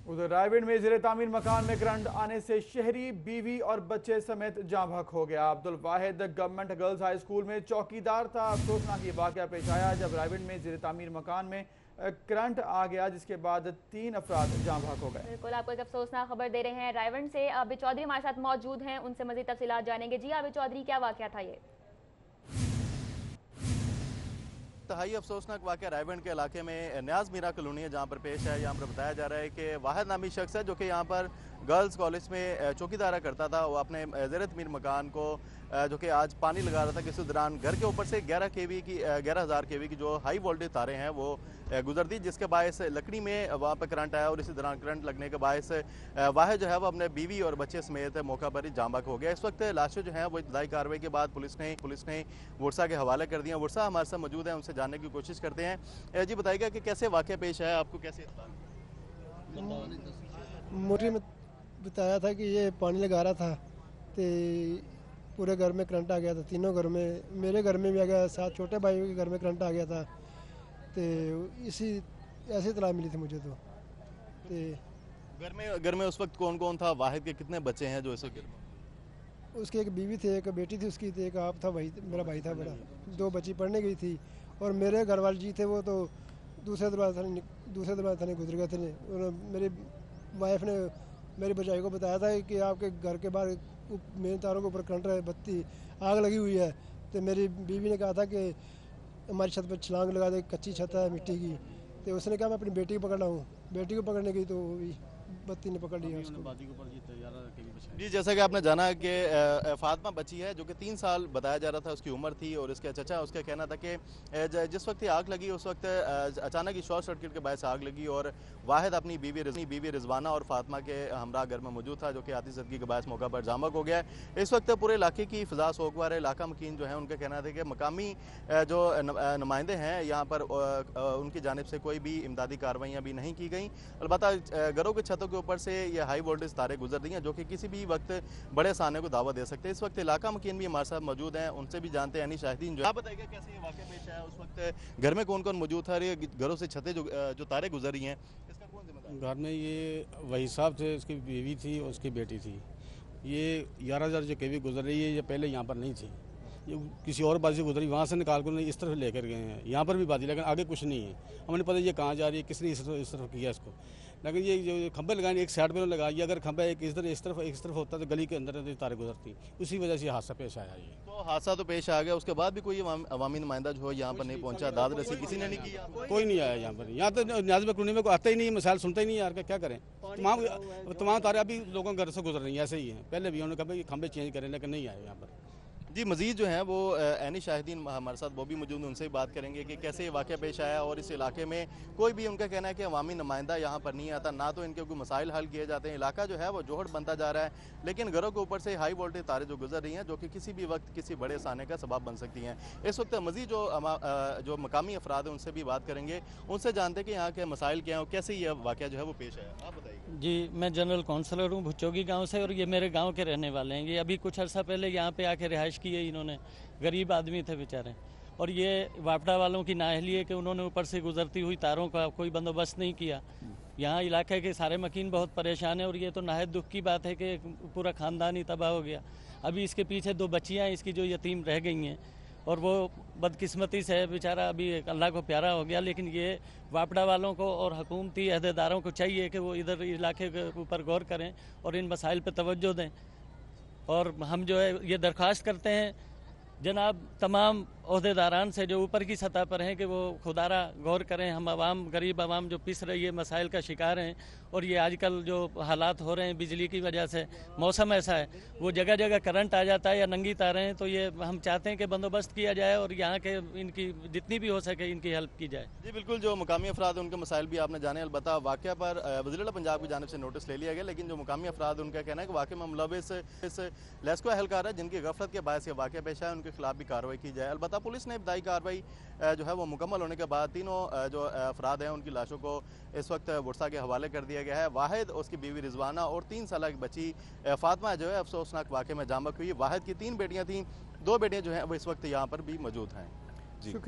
उधर रायगढ़ में ज़ेरे तामीर मकान में करंट आने से शहरी बीवी और बच्चे समेत जाम बहक हो गया। अब्दुल वाहिद गवर्नमेंट गर्ल्स हाई स्कूल में चौकीदार था। अफसोसनाक ये वाकया पेश आया जब रायगढ़ में ज़ेरे तामीर मकान में करंट आ गया, जिसके बाद 3 अफराद जाम बहक हो गए। बिल्कुल, आपको एक अफसोसनाक खबर दे रहे हैं रायगढ़ से। आबिद चौधरी हमारे साथ मौजूद हैं, उनसे मजीद तफसीलात जानेंगे। जी आबिद चौधरी, क्या वाकया था ये? इंतहाई अफसोसनाक वाक़या रायगढ़ के इलाके में न्याज मीरा कॉलोनी है, जहाँ पर पेश है। यहाँ पर बताया जा रहा है कि वाहिद नामी शख्स है जो कि यहाँ पर गर्ल्स कॉलेज में चौकीदारा करता था। वो अपने ज़ेरे तमीर मकान को जो कि आज पानी लगा रहा था, किसी दौरान घर के ऊपर से 11,000 केवी की जो हाई वोल्टेज तारें हैं वो गुजर दी, जिसके बायस लकड़ी में वहाँ पर करंट आया और इसी दौरान करंट लगने के बायस वाहिद जो है वो अपने बीवी और बच्चे समेत मौका पर ही जाम बहक हो गया। इस वक्त लाशें जो हैं वो इब्तदाई कार्रवाई के बाद पुलिस ने वर्षा के हवाले कर दिया। वर्षा हमारे साथ मौजूद है, उनसे जानने की कोशिश करते हैं। जी बताइएगा कि कैसे वाक़या पेश आया, आपको कैसे मुझे बताया था कि ये पानी लगा रहा था तो पूरे घर में करंट आ गया था। तीनों घर में, मेरे घर में भी आ गया, साथ छोटे भाई के घर में करंट आ गया था। तो ऐसी इतला मिली थी मुझे। तो घर में उस वक्त कौन कौन था? वाहिद के कितने बच्चे हैं जो इस वक्त घर में? उसकी एक बीवी थी, एक बेटी थी उसकी, तो एक आप था, भाई मेरा भाई था बड़ा। 2 बच्ची पढ़ने गई थी और मेरे घर वाले जी थे वो तो दूसरे दरवाजे थाने गुजर गए थे। और मेरी वाइफ ने मेरी भरजाई को बताया था कि आपके घर के बाहर मेन तारों के ऊपर करंट है, बत्ती आग लगी हुई है। तो मेरी बीवी ने कहा था कि हमारी छत पर छलांग लगा दे, कच्ची छत है मिट्टी की। तो उसने कहा मैं अपनी बेटी को पकड़ना हूँ। बेटी को पकड़ने गई तो बत्ती ने पकड़ लिया उसको। जी, जैसा कि आपने जाना कि फातिमा बच्ची है जो कि 3 साल बताया जा रहा था उसकी उम्र थी, और इसके चचा उसका कहना था कि जिस वक्त आग लगी उस वक्त अचानक ही शॉर्ट सर्किट के बायस आग लगी और वाहिद अपनी बीवी रिजवाना और फातिमा के हमरा घर में मौजूद था, जो कि आतिशदगी के बायस मौका पर जाम बहक हो गया। इस वक्त पूरे इलाके की फिजा सोगवार है। इलाका मकीन जो है उनका कहना था कि मकामी जो नुमाइंदे हैं यहाँ पर उनकी जानिब से कोई भी इमदादी कार्रवाइयाँ भी नहीं की गई। अलबत्ता घरों के छतों के ऊपर से ये हाई वोल्टेज तारे गुजर रही हैं जो कि किसी भी वक्त बड़े साने को दावा दे सकते हैं। इस वक्त इलाका मकीन भी हमारे साथ मौजूद हैं, उनसे भी जानते हैं। यानी शाहिदीन जो आप बताइएगा कैसे ये वाक़या पेश आया, उस वक्त घर में कौन कौन मौजूद था, ये घरों से छतें जो तारे गुजर रही हैं, इसका कौन जिम्मेदार? घर में ये वही साहब थे, उसकी बीवी थी और उसकी बेटी थी। ये 11,000 जो केवी गुजर रही है, ये पहले यहाँ पर नहीं थी, ये किसी और बात से गुजरी, वहाँ से निकाल कर इस तरफ लेकर गए हैं। यहाँ पर भी बात, लेकिन आगे कुछ नहीं है। हमें पता ये कहाँ जा रही है, किसने इस तरफ किया इसको। लेकिन ये जो खंभे लगाए एक साइड पर लगाइए, अगर खंभा एक इस तरफ होता तो गली के अंदर तारे गुजरती, उसी वजह से हादसा पेश आया। ये तो हादसा तो पेश आ गया, उसके बाद भी कोई अवामी नुमाइंदा जो है यहाँ पर नहीं पहुँचा, दाद रसी किसी ने नहीं किया, कोई नहीं आया यहाँ पर। यहाँ तो न्याज़ कॉलोनी में कोई आता ही नहीं, मिसाल सुनता ही नहीं यार, क्या करें। तमाम तारे अभी लोगों के घर से गुजर रही हैं, ऐसे ही हैं। पहले भी उन्होंने कहा खंभे चेंज करें, लेकिन नहीं आए यहाँ पर। जी, मजीद जो है वो ऐनी शाहिदीन हमारे साथ वो भी मौजूद हैं, उनसे भी बात करेंगे कि कैसे ये वाक़या पेश आया और इस इलाके में कोई भी उनका कहना है कि अवामी नुमाइंदा यहाँ पर नहीं आता, ना तो इनके कोई मसाइल हल किए जाते हैं। इलाका जो है वो जोहड़ बनता जा रहा है, लेकिन घरों के ऊपर से हाई वोल्टेज तारे जो गुजर रही हैं जो कि किसी भी वक्त किसी बड़े साने का सबब बन सकती हैं। इस वक्त मजीद जो मकामी अफराद हैं उनसे भी बात करेंगे, उनसे जानते हैं कि यहाँ के मसाइल क्या हैं और कैसे ये वाक़या जो है वो पेश आया। आप बताइए। जी, मैं जनरल काउंसलर हूँ भुच्चोगी गांव से, और ये मेरे गांव के रहने वाले हैं। ये अभी कुछ अर्सा पहले यहाँ पे आके रिहाइश की है इन्होंने। गरीब आदमी थे बेचारे, और ये वापडा वालों की नाअहली है कि उन्होंने ऊपर से गुजरती हुई तारों का कोई बंदोबस्त नहीं किया। यहाँ इलाके के सारे मकीन बहुत परेशान हैं, और ये तो नाहयत दुख की बात है कि पूरा ख़ानदान ही तबाह हो गया। अभी इसके पीछे 2 बच्चियाँ इसकी जो यतीम रह गई हैं, और वो बदकिस्मती से बेचारा अभी अल्लाह को प्यारा हो गया। लेकिन ये वापडा वालों को और हुकूमती अहदेदारों को चाहिए कि वो इधर इलाके के ऊपर गौर करें और इन मसाइल पर तवज्जो दें। और हम जो है ये दरख्वास्त करते हैं जनाब तमाम ओहदेदारान से जो ऊपर की सतह पर हैं कि वो खुदारा गौर करें। हम आवाम, गरीब आवाम जो पिस रही है, मसाइल का शिकार हैं, और ये आजकल जो हालात हो रहे हैं बिजली की वजह से, मौसम ऐसा है, वो जगह जगह करंट आ जाता है या नंगी तारें हैं। तो ये हम चाहते हैं कि बंदोबस्त किया जाए और यहाँ के इनकी जितनी भी हो सके इनकी हेल्प की जाए। जी बिल्कुल, जो मुकामी अफराद उनके मसाइल भी आपने जाने। अलबत्ता वाक़या पर वज़ीर-ए-आला पंजाब की जानिब से नोटिस ले लिया गया, लेकिन जो मुकामी अफराद उनका कहना है कि वाक़ई में मुलविस इस लेस्को एहलकार है जिनकी गफलत के बायस ये वाक़या पेश आया, उनके खिलाफ भी कार्रवाई की जाए। अलबत्ता पुलिस ने इब्तदाई कार्रवाई जो है वो मुकम्मल होने के बाद तीनों जो अफराद हैं उनकी लाशों को इस वक्त वर्षा के हवाले कर दिया गया है। वाहिद, उसकी बीवी रिजवाना और 3 साल की बच्ची फातिमा जो है अफसोसनाक वाक़े में जाम बहक हुई। वाहिद की 3 बेटियाँ थीं, 2 बेटियाँ जो हैं वो इस वक्त यहाँ पर भी मौजूद हैं। जी।